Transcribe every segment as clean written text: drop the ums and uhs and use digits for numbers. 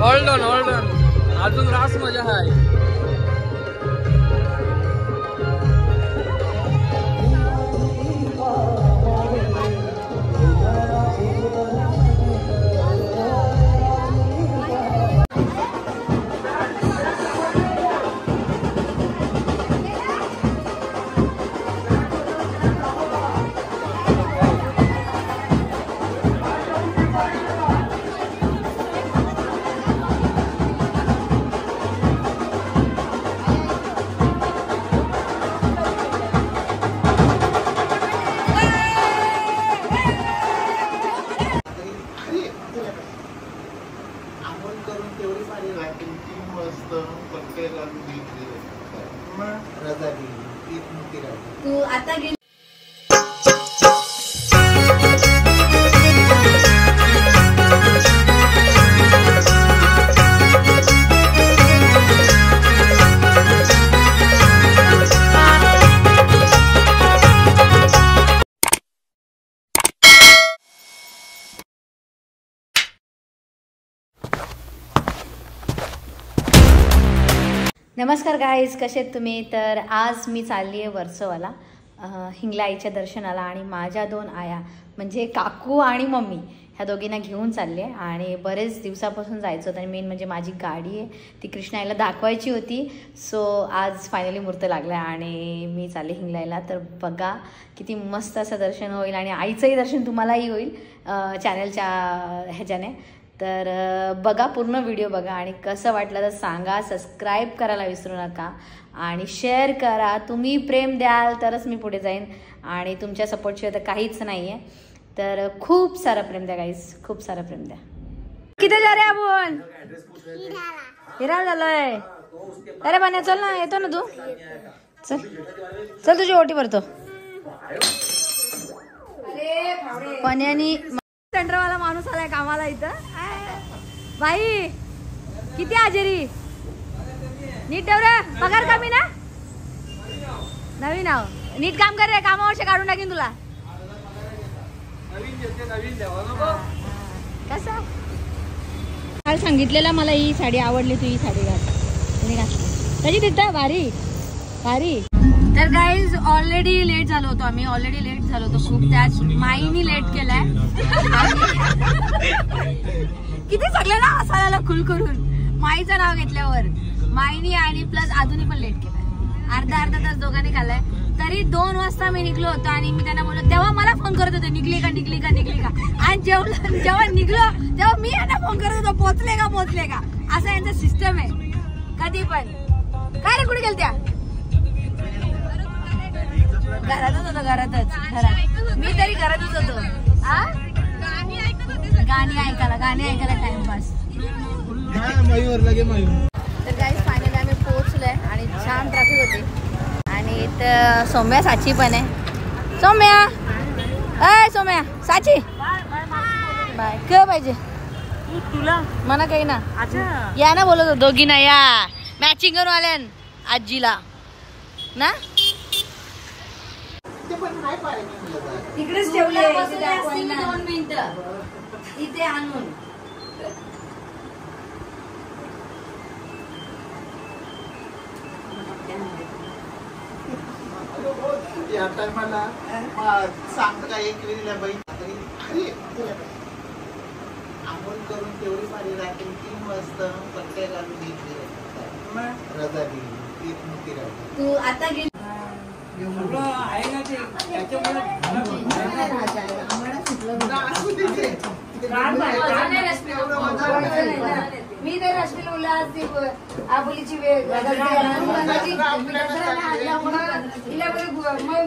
Hold on अजून रास मजा आहे. तू आता गेली. नमस्कार गाईज, कसे आहेत तुम्ही? तर आज मी चालली आहे वर्सोवाला हिंगला आईच्या दर्शनाला आणि माझ्या 2 आया म्हणजे काकू आणि मम्मी ह्या दोघींना घेऊन चालले आहे. आणि बरेच दिवसापासून जायचं होतं आणि मेन म्हणजे माझी गाडी आहे ती कृष्णाईला दाखवायची होती. सो आज फायनली मुहूर्त लागला आणि मी चालले हिंगलाईला. तर बघा किती मस्त असं दर्शन होईल आणि आईचंही दर्शन तुम्हालाही होईल चॅनलच्या ह्याच्याने. तर बघा, पूर्ण व्हिडिओ बघा आणि कसं वाटलं तर सांगा. सबस्क्राईब करायला विसरू नका आणि शेअर करा. तुम्ही प्रेम द्याल तरच मी पुढे जाईन आणि तुमच्या सपोर्टशिवाय तर काहीच नाही आहे. तर खूप सारं प्रेम द्या गाईस, खूप सारं प्रेम द्या. किती जा रे आपण? हिरा झालोय. अरे बन्या चल ना, येतो ना तू? चल चल, तुझी ओटी भरतो. पण्यानी सेंटरवाला माणूस आलाय कामाला इथं. बाई किती हजेरी? नीट ठेव रे, पगार कमी ना? नवीन आहो, नीट काम कर रे, कामावर काढून टाकीन तुला. कसं काल सांगितलेलं मला ही साडी आवडली, तू ही साडी घाल. तुम्ही घातली कशी दिसत? भारी भारी. तर गाईज ऑलरेडी लेट झालो होतो आम्ही, खूप. त्यात माईनी लेट केलाय. किती सगळ्यांना हसायला खुल करून माईचं नाव घेतल्यावर माईनी आणि प्लस अजूनही पण लेट केलाय. अर्धा तास दोघांनी खाल्लाय. तरी 2 वाजता मी निघलो होतो आणि मी त्यांना बोललो, तेव्हा मला फोन करत होते निघली का. आणि जेव्हा निघलो तेव्हा मी यांना फोन करत होतो पोचले का. असं यांचं सिस्टम आहे कधी पण. काय रे, कुठे गेलत्या? घरातच. मी तरी घरातच होतो. गाणी ऐकायला टाइमपास. तर गाईस फायनली आम्ही पोहोचलोय आणि छान ट्रॅफिक होती. आणि इथं सौम्या साची पण आहे. सौम्या साची बाय. केव्हा पाहिजे तुला? म्हणा काही ना. या ना बोलत दोघी ना, या मॅचिंग करून आल्या आजीला ना. तिकडेच ठेवले 2 मिनिटं इथे आणून. या टायमाला सांगता का एक वेळेला बाई आंघोळ करून तेवढी पाणी रात्री 3 वाजता पट्ट्या घालून घेतली रजा दिली. तू आता गेली आहे ना ते त्याच्यामुळे मी तर रश्मीला बोलला आबोलीची वेळ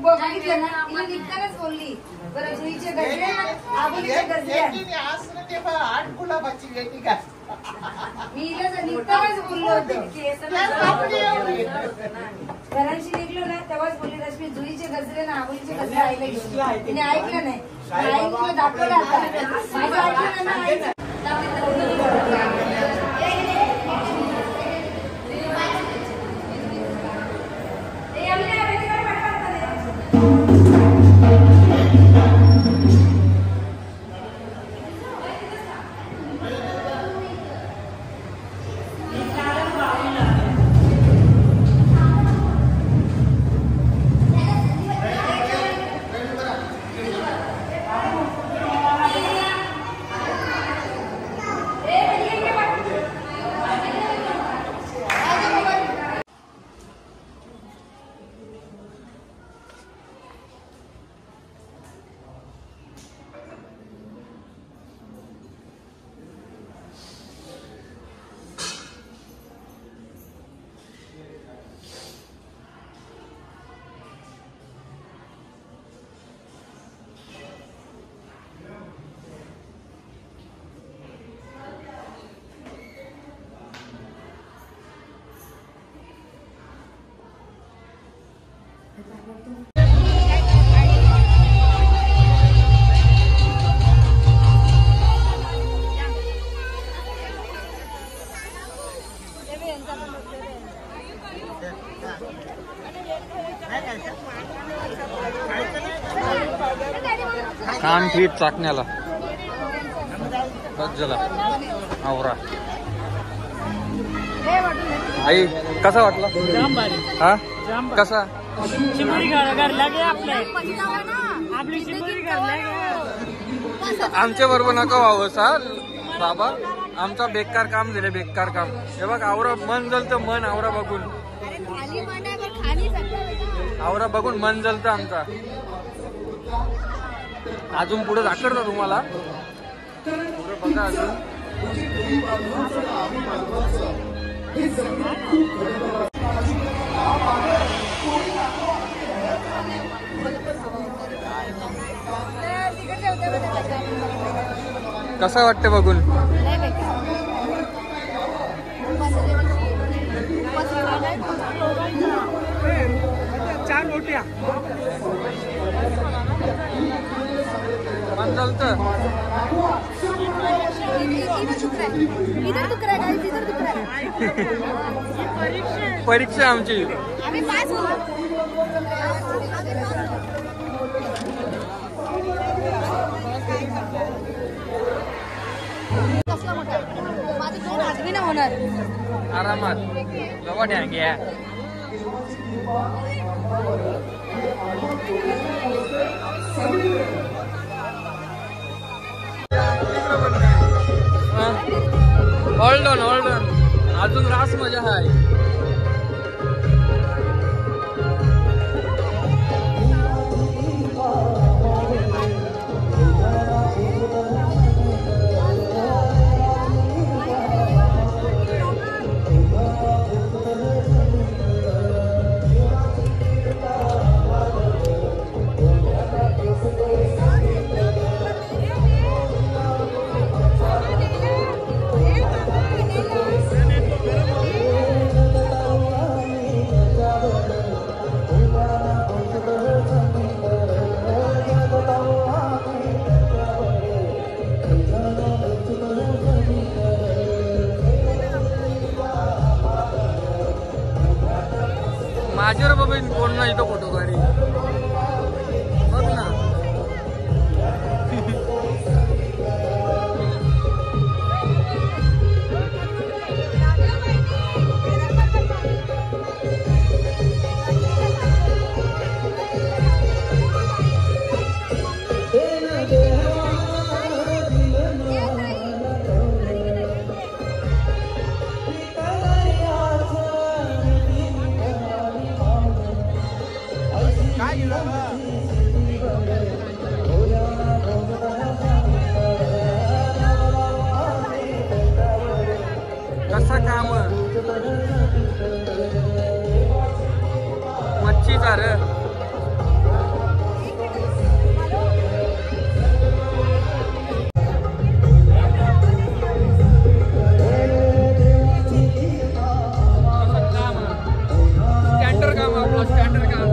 बघितलं ना, तिला निघतानाच बोलली जुईचे गजरे आबोलीचे गजरे. आठ गुलाबाची वेटी का मी निघतानाच बोललो होतो. घरांशी निघलो ना तेव्हाच बोलली रश्मी जुईचे गजरे ना आबोलीचे गजरे आईला घेऊन. तिने ऐकलं नाही. आईला दाखवलं आता माझं ऐकलं ना. कान फीट चाकण्याला बस झाला आवरा. आई कसा वाटला? हा कसा? आमच्या बरोबर नका व्हावं सर बाबा. आमचा बेकार काम दिले, बेकार काम. हे बघ आवरा मन जलतं, मन आवरा बघून, आवरा बघून मन जलतं आमचा. अजून पुढे दाखवतो तुम्हाला, पुढे बघा अजून. कसं वाटतं बघून? चार रोट्या मन चालतं. परीक्षा आमची. होणार आरामात जवळ घ्या. होल्ड ऑन अजून रास मजा आहे. माझ्यावर बाबा कोण नाही तो फोटो काढी बघ ना. कसा काम मच्छी चार स्टँडर्ड काम आपलं स्टँडर्ड काम.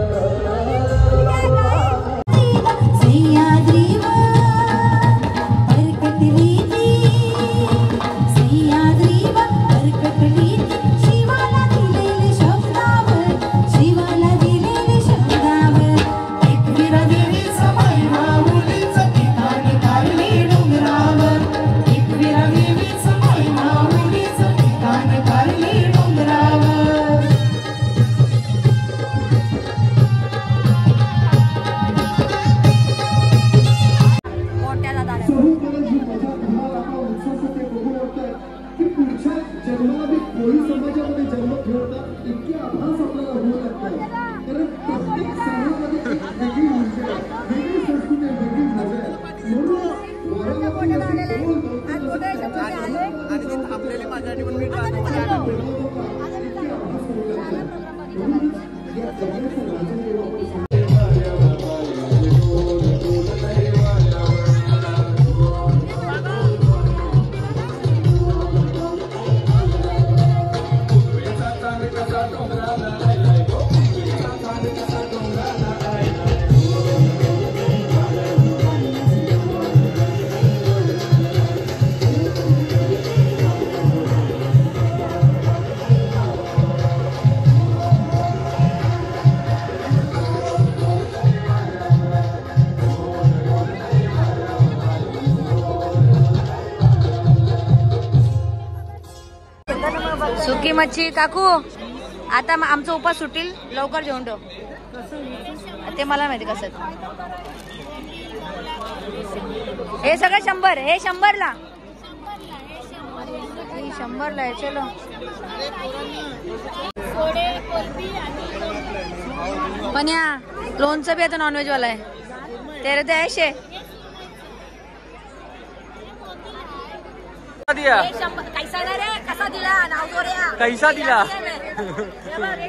Kasa सुकी मच्छी. काकू आता आमचा उपास सुटील, लवकर जेवण ठेव. ते मला माहिती कसं. हे सगळं 100, हे 100ला. 100ला आहे. चलो पण या लोणचं बी आता नॉनव्हेज वाला आहे. तेरे ते ऐशे दिया कैसा रे, कसा दिला नाव तो रे, कैसा दिला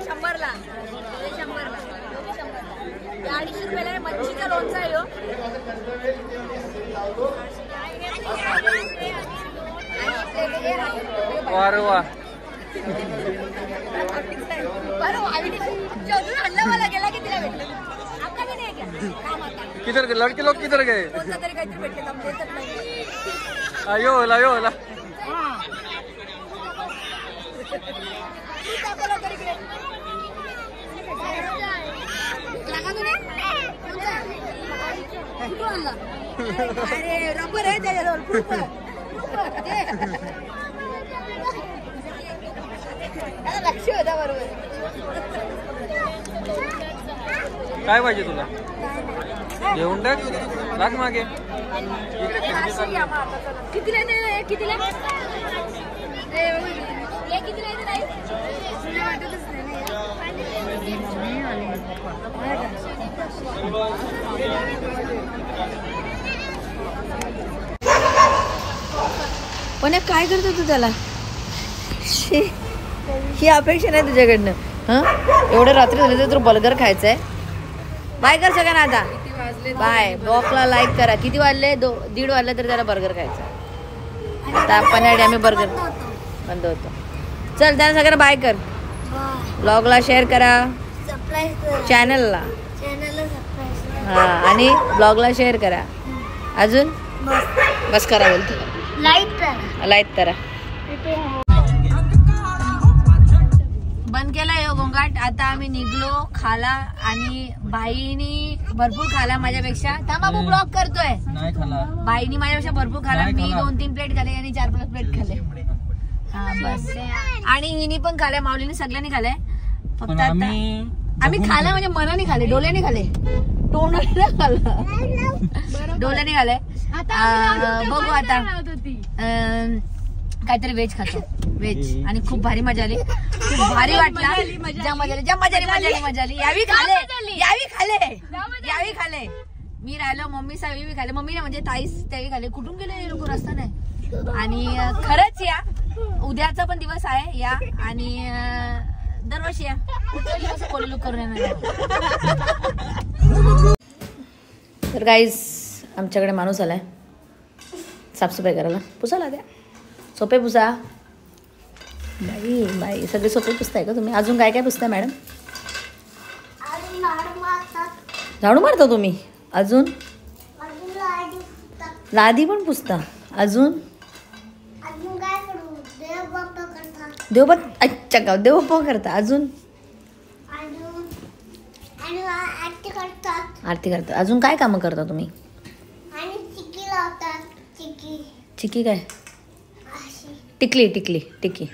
100ला. 250 रुपयाला मच्छीचा लोणचा आहे. वा रे वा. मला गेला की तिला भेटलं आपला नाही आहे का? किधर गए लड़के लोग, किधर गए? कोणता तरी काहीतरी भेटले तर देतच नाही. आयो होला, आयो होला. अरे रबर आहे त्याच्यावर. लक्ष होता बरोबर. काय पाहिजे तुला? घेऊन टाक, लाग मागे. कितीला नाही, कितीला हे कितीला नाही वाटतच पण काय करतो तू त्याला? ही अपेक्षा नाही तुझ्याकडनं. हं एवढं रात्री झालं तर तू बर्गर खायचंय. बाय कर सगळ्यांना आता. बाय. ब्लॉगला लाईक करा. किती वाजले? 1:30 वाजले तर त्याला बर्गर खायचं. आता आपण आम्ही बर्गर बंद होतो. चल त्याला सगळ्यांना बाय कर. ब्लॉगला शेअर करा, चॅनलला. हा आणि ब्लॉगला शेअर करा. अजून बस करा बोलतो. लाईक करा. बंद केला यो गोंगाट. आता आम्ही निघलो. खाला आणि बाईनी भरपूर खाला माझ्यापेक्षा. बाबू ब्लॉग करतोय. नाही खाला. बाईनी माझ्यापेक्षा भरपूर खाला. मी 2-3 प्लेट खाले आणि 4-5 प्लेट खाले. हा बस. आणि हिनी पण खाल्ल्या, माऊलीने सगळ्यांनी खाल्लंय. फक्त आम्ही खाल्लं म्हणजे मनाने खाले, डोल्याने खाले. तोंडाने खाल्लं, डोल्याने खाल्लंय. बघू आता काहीतरी व्हेज खातो. व्हेज. आणि खूप भारी मजा आली. खूप भारी वाटला. मजा आली. यावी खाले. मी राहिलो. मम्मी सावी खाले. मम्मीने म्हणजे ताईस त्यावी खाले. कुठून गेले लोक रस्ता नाही. आणि खरंच या उद्याचा पण दिवस आहे या. आणि दरवर्षी या. कुठला दिवस कोणी लोक करून येणार. तर गाईज आमच्याकडे माणूस आलाय साफसफाई करायला. पुसायला द्या. सोपे पुसा. बाई सगळे सोपे पुसताय का तुम्ही? अजून काय काय पुसताय मॅडम? झाडू मारता तुम्ही? अजून लादी पण पुसता? अजून देवबाप्पा. अच्छा गाव देवबाप्पा करता. अजून आरती करता. अजून काय कामं करता तुम्ही? चिकी काय? टिकली.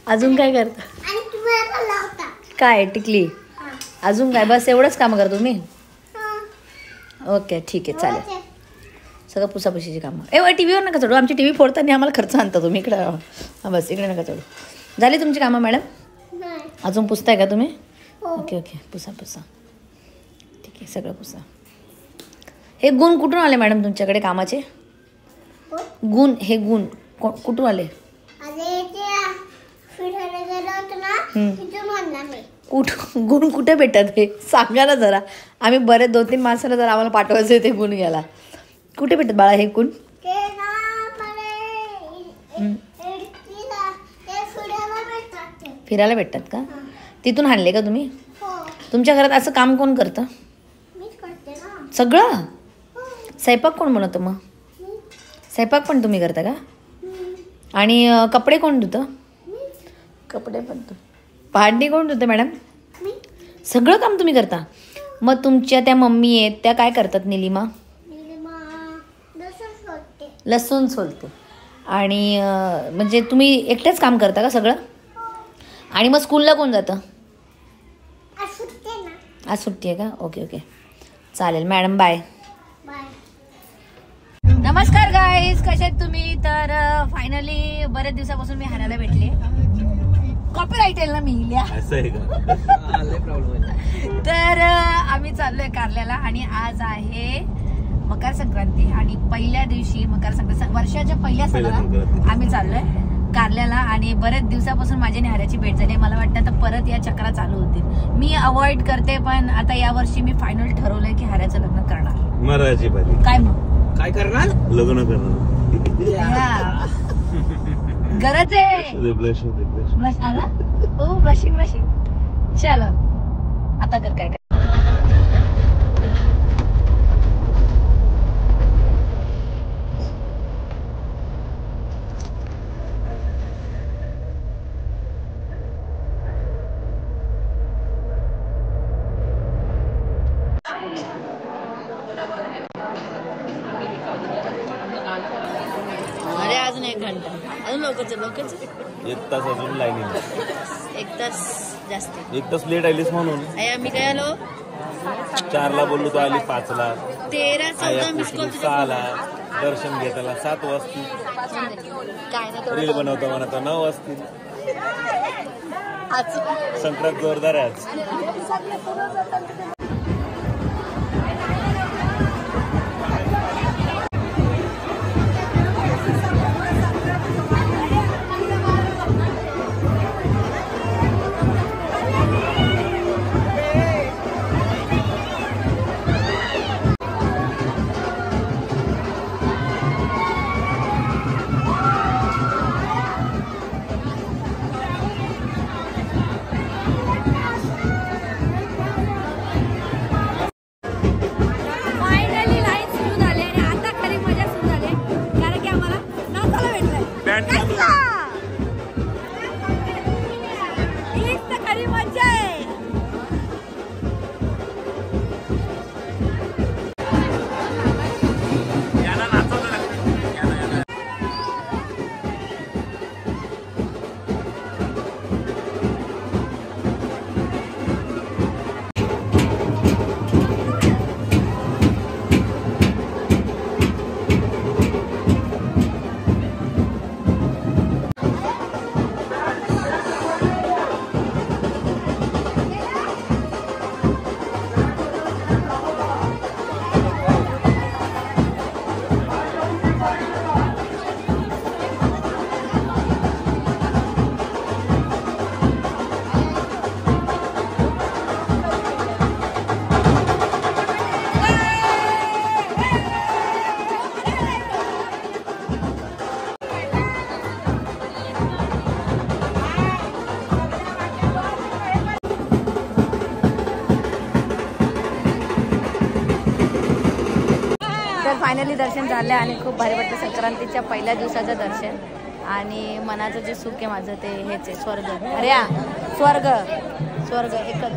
अजून काय करता? काय टिकली? अजून काय? बस एवढंच काम करतो तुम्ही? ओके ठीक आहे चालेल. सगळं पुसापुशीची कामं. टीव्हीवर नका चढू. आमची टीव्ही फोडताना आम्हाला खर्च आणता तुम्ही. इकडे हां बस इकडे नका चढू. झाली तुमची कामं मॅडम? अजून पुसताय का तुम्ही? ओके पुसा. ठीक आहे सगळं पुसा. हे गुण कुठून आले मॅडम तुमच्याकडे कामाचे? गुण हे गुण कुठून आले? गुण कुठे भेटतात हे सांगा ना जरा. आम्ही बरेच 2-3 माणसाला जरा आम्हाला पाठवायचं ते गुण घ्यायला. कुठे भेटतात बाळा हे गुण? फिरायला भेटतात का? तिथून आणले का तुम्ही? तुमच्या घरात असं काम कोण करतं? सगळं? स्वयंपाक कोण बनवतं मग? स्वयंपाक पण तुम्ही करता का? आणि कपडे कोण धुतं? कपडे पण तू. भांडी कोण धुतं मॅडम? सगळं काम तुम्ही करता? मग तुमच्या त्या मम्मी आहेत त्या काय करतात? निलिमा लसूण सोलते. आणि म्हणजे तुम्ही एकटेच काम करता का सगळं? आणि मग स्कूलला कोण जातं? आज सुट्टी आहे का? ओके ओके चालेल मॅडम बाय. नमस्कार गाईज, कसे आहेत तुम्ही? तर फायनली बरेच दिवसापासून मी हारायला भेटले. कॉपीराइट येईल ना मी लिहा. तर आम्ही चाललोय कारल्याला आणि आज आहे मकर संक्रांती आणि पहिल्या दिवशी मकर संक्रांती वर्षाच्या पहिल्या सणाला आम्ही चाललोय कारल्याला. आणि बरेच दिवसापासून माझ्या निहाऱ्याची भेट झाली. मला वाटतं आता परत या चक्रा चालू होतील. मी अवॉइड करते पण आता या वर्षी मी फायनल ठरवलंय की हाऱ्याचं लग्न करणार. महाराजी बाई काय मग काय करणार? लग्न करणार. गरज आहे. ब्लश आला? हो ब्लशिंग चलो आता कर काय. अरे अजून 1 घंटा अजून लवकरच 1 तास अजून लाईनिंग. 1 तास जास्त 1 तास लेट आलीस म्हणून. मी काय आलो 4ला बोललो तो आली 5ला. 13-14 मिस कॉल 6ला दर्शन घेताला 7 वाजतील. काय ना रील बनवता 9 वाजतील. आज संक्रांत जोरदार आहे आज. फायनली दर्शन झालं आणि खूप भारी वाटतं. संक्रांतीच्या पहिल्या दिवसाचं दर्शन आणि मनाचं जे सुख आहे माझं ते हेच आहे स्वर्ग. अरे स्वर्ग एकच.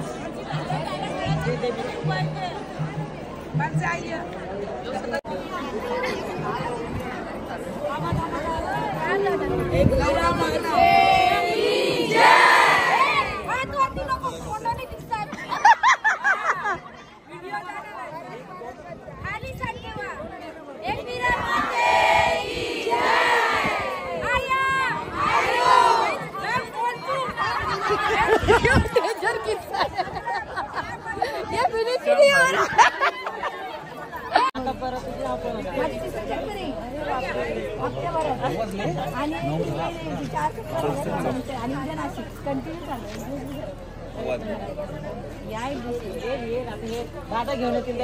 आणि